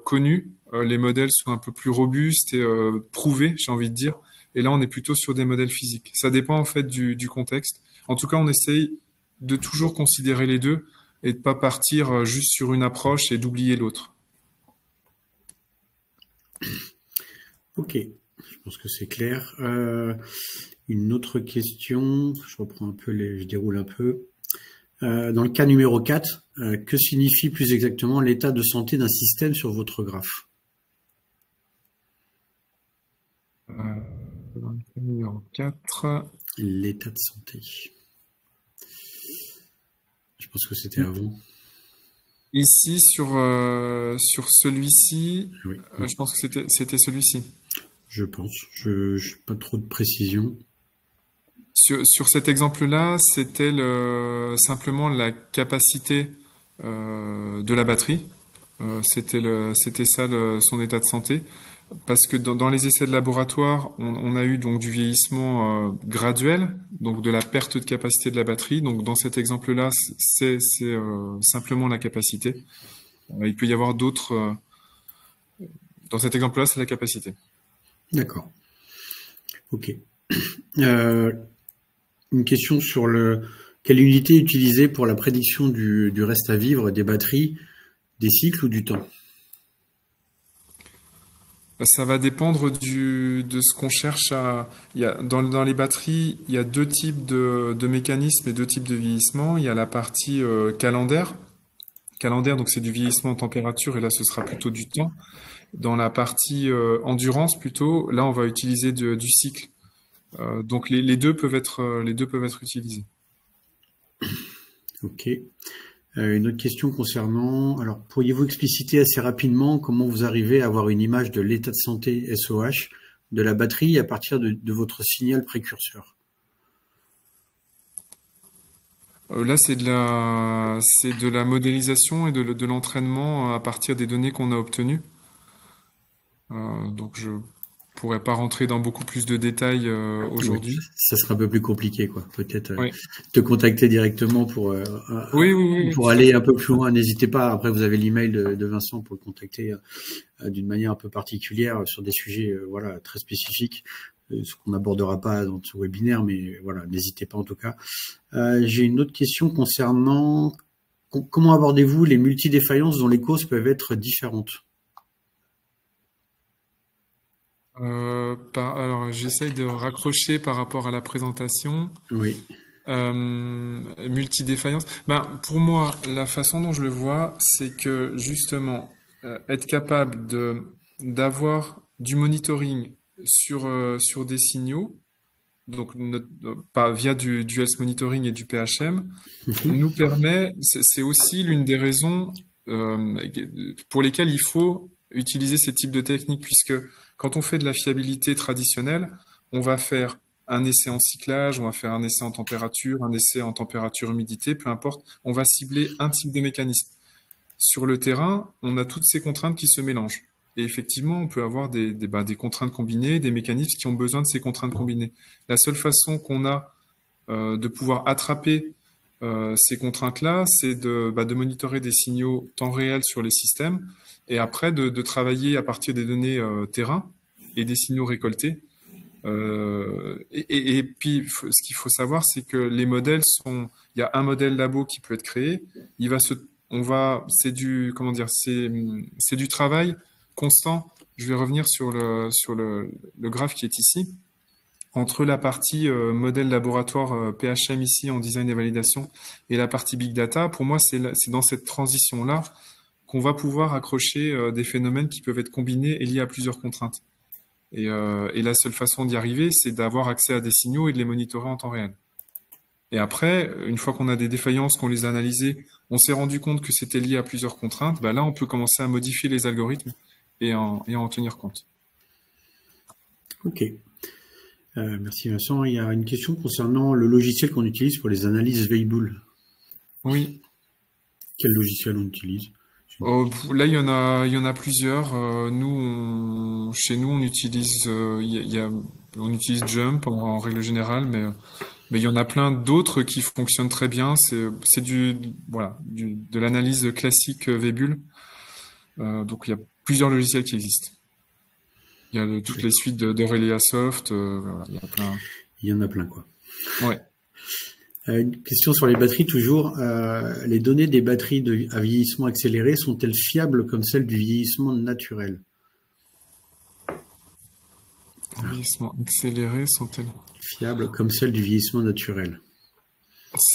connu. Les modèles sont un peu plus robustes et prouvés, j'ai envie de dire. Et là, on est plutôt sur des modèles physiques. Ça dépend en fait du contexte. En tout cas, on essaye de toujours considérer les deux et de pas partir juste sur une approche et d'oublier l'autre. Ok, je pense que c'est clair. Une autre question, je reprends un peu, je déroule un peu. Dans le cas numéro 4, que signifie plus exactement l'état de santé d'un système sur votre graphe? Dans le cas numéro 4... L'état de santé. Je pense que c'était avant. Ici, sur celui-ci, oui. Je pense que c'était celui-ci. Je pense. Je n'ai pas trop de précision. Sur cet exemple-là, c'était simplement la capacité de la batterie. C'était ça son état de santé. Parce que dans les essais de laboratoire, on a eu donc du vieillissement graduel, donc de la perte de capacité de la batterie. Donc dans cet exemple-là, c'est simplement la capacité. Il peut y avoir d'autres... dans cet exemple-là, c'est la capacité. D'accord. Ok. Une question sur quelle unité utiliser pour la prédiction du reste à vivre des batteries, des cycles ou du temps? Ça va dépendre de ce qu'on cherche à. Dans les batteries, il y a deux types de mécanismes et deux types de vieillissement. Il y a la partie calendaire. Calendaire, donc c'est du vieillissement en température et là ce sera plutôt du temps. Dans la partie endurance plutôt, là on va utiliser du cycle. Donc les deux peuvent être utilisés. Ok. Une autre question concernant, alors pourriez-vous expliciter assez rapidement comment vous arrivez à avoir une image de l'état de santé SOH de la batterie à partir de votre signal précurseur? Là c'est de la modélisation et de l'entraînement à partir des données qu'on a obtenues. Donc je pourrais pas rentrer dans beaucoup plus de détails Oui, aujourd'hui. ça sera un peu plus compliqué, quoi. Peut-être Oui. te contacter directement Oui, pour tout à aller fait. un peu plus loin. N'hésitez pas. Après, vous avez l'email de Vincent pour le contacter d'une manière un peu particulière sur des sujets voilà très spécifiques, ce qu'on n'abordera pas dans ce webinaire, mais voilà, n'hésitez pas en tout cas. J'ai une autre question concernant comment abordez-vous les multidéfaillances dont les causes peuvent être différentes? Alors, j'essaye de raccrocher par rapport à la présentation. Oui. Multidéfaillance. Ben, pour moi, la façon dont je le vois, c'est que justement, être capable d'avoir du monitoring sur des signaux, donc pas via du health monitoring et du PHM, nous permet, c'est aussi l'une des raisons pour lesquelles il faut utiliser ces types de techniques, puisque quand on fait de la fiabilité traditionnelle, on va faire un essai en cyclage, on va faire un essai en température, un essai en température humidité, peu importe, on va cibler un type de mécanisme. Sur le terrain, on a toutes ces contraintes qui se mélangent. Et effectivement, on peut avoir des contraintes combinées, des mécanismes qui ont besoin de ces contraintes combinées. La seule façon qu'on a de pouvoir attraper ces contraintes-là, c'est de monitorer des signaux temps réel sur les systèmes et après de travailler à partir des données terrain et des signaux récoltés. Et puis, ce qu'il faut savoir, c'est que les modèles sont, il y a un modèle labo qui peut être créé. C'est comment dire, c'est du travail constant. Je vais revenir sur le graphe qui est ici entre la partie modèle laboratoire PHM ici en design et validation et la partie big data, pour moi, c'est dans cette transition-là qu'on va pouvoir accrocher des phénomènes qui peuvent être combinés et liés à plusieurs contraintes. Et la seule façon d'y arriver, c'est d'avoir accès à des signaux et de les monitorer en temps réel. Et après, une fois qu'on a des défaillances, qu'on les a analysées, on s'est rendu compte que c'était lié à plusieurs contraintes, bah là, on peut commencer à modifier les algorithmes et en tenir compte. Ok. Merci Vincent. Il y a une question concernant le logiciel qu'on utilise pour les analyses Weibull. Oui. Quel logiciel on utilise? Là, il y en a plusieurs. Chez nous, on utilise, on utilise Jump en règle générale, mais il y en a plein d'autres qui fonctionnent très bien. C'est de l'analyse classique Weibull. Donc, il y a plusieurs logiciels qui existent. Il y a toutes les suites d'Aurelia Soft. Voilà, il y a plein. Il y en a plein, quoi. Ouais. Une question sur les batteries toujours. Les données des batteries à vieillissement accéléré sont-elles fiables comme celles du vieillissement naturel? Vieillissement accéléré sont-elles fiables comme celles du vieillissement naturel?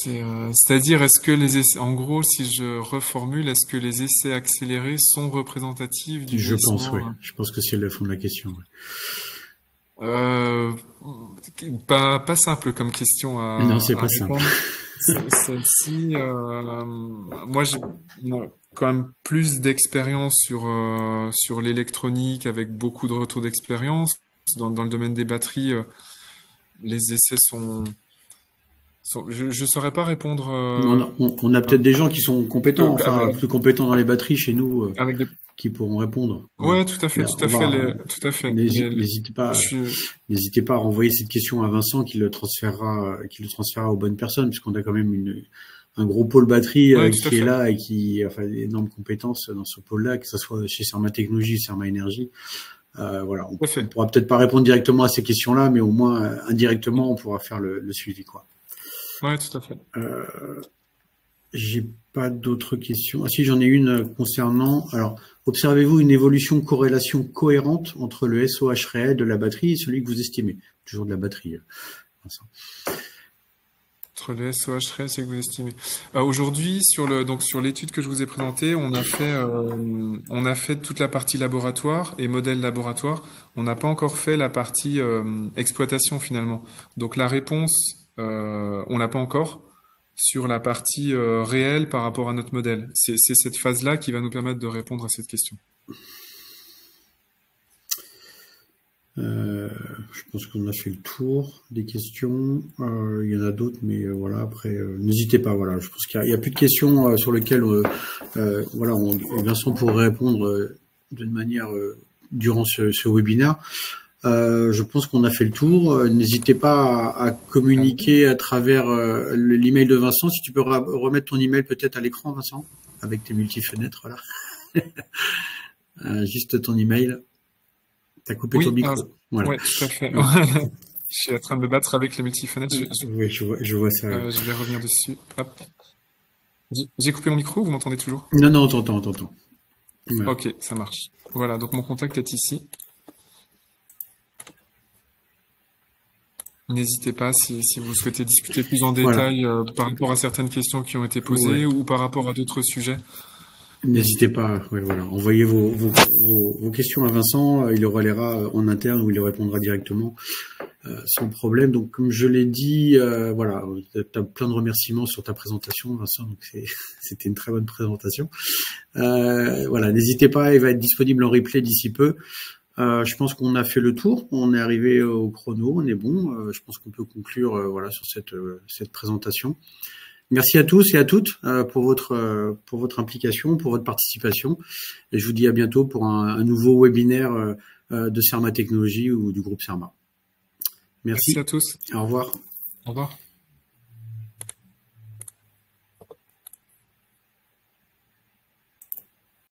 C'est-à-dire, est-ce que les essais, en gros, si je reformule, est-ce que les essais accélérés sont représentatifs du Je pense, oui. vieillissement? Je pense que c'est le fond de la question. Ouais. Euh, pas simple comme question Non, c'est à pas simple. répondre. Celle-ci, j'ai quand même plus d'expérience sur l'électronique avec beaucoup de retours d'expérience. Dans le domaine des batteries, les essais je saurais pas répondre On a peut-être des gens qui sont compétents, enfin plus compétents dans les batteries chez nous, avec des... qui pourront répondre. Ouais, tout à fait, tout à fait. N'hésitez pas à renvoyer cette question à Vincent qui le transférera aux bonnes personnes, puisqu'on a quand même un gros pôle batterie qui est là et qui a d'énormes compétences dans ce pôle-là, que ce soit chez Serma Technologies, Serma Énergie. Voilà, on pourra peut-être pas répondre directement à ces questions-là, mais au moins indirectement, on pourra faire le suivi, quoi. Ouais, tout à fait. J'ai pas d'autres questions. Ah si, j'en ai une concernant. Alors, observez-vous une évolution corrélation cohérente entre le SOH réel de la batterie et celui que vous estimez? Toujours de la batterie. Vincent. Entre le SOH réel, c'est que vous estimez. Aujourd'hui, sur l'étude que je vous ai présentée, on a fait toute la partie laboratoire et modèle laboratoire. On n'a pas encore fait la partie exploitation finalement. Donc la réponse, on l'a pas encore sur la partie réelle par rapport à notre modèle. C'est cette phase-là qui va nous permettre de répondre à cette question. Je pense qu'on a fait le tour des questions. Il y en a d'autres, mais voilà. Après, n'hésitez pas. Voilà, je pense qu'il y a plus de questions sur lesquelles, voilà, Vincent pourrait répondre d'une manière durant ce webinaire. Je pense qu'on a fait le tour. N'hésitez pas à communiquer à travers l'email de Vincent. Si tu peux remettre ton email peut-être à l'écran, Vincent, avec tes multi-fenêtres, voilà. Juste ton email. T'as coupé ton micro. Voilà. Oui, tout à fait. Je suis en train de me battre avec les multi-fenêtres. Oui, je vois ça. Je vais revenir dessus. Hop. J'ai coupé mon micro, vous m'entendez toujours? Non, on t'entend. Voilà. Ok, ça marche. Voilà, donc mon contact est ici. N'hésitez pas si vous souhaitez discuter plus en détail par rapport à certaines questions qui ont été posées ou par rapport à d'autres sujets. N'hésitez pas, voilà. Envoyez vos questions à Vincent, il les relaiera en interne ou il les répondra directement sans problème. Donc comme je l'ai dit, voilà, tu as plein de remerciements sur ta présentation, Vincent, donc c'était une très bonne présentation. Voilà, n'hésitez pas, il va être disponible en replay d'ici peu. Je pense qu'on a fait le tour, on est arrivé au chrono, on est bon. Je pense qu'on peut conclure voilà, sur cette présentation. Merci à tous et à toutes pour votre implication, pour votre participation. Et je vous dis à bientôt pour un nouveau webinaire de Cerma Technologies ou du groupe Cerma. Merci à tous. Au revoir. Au revoir.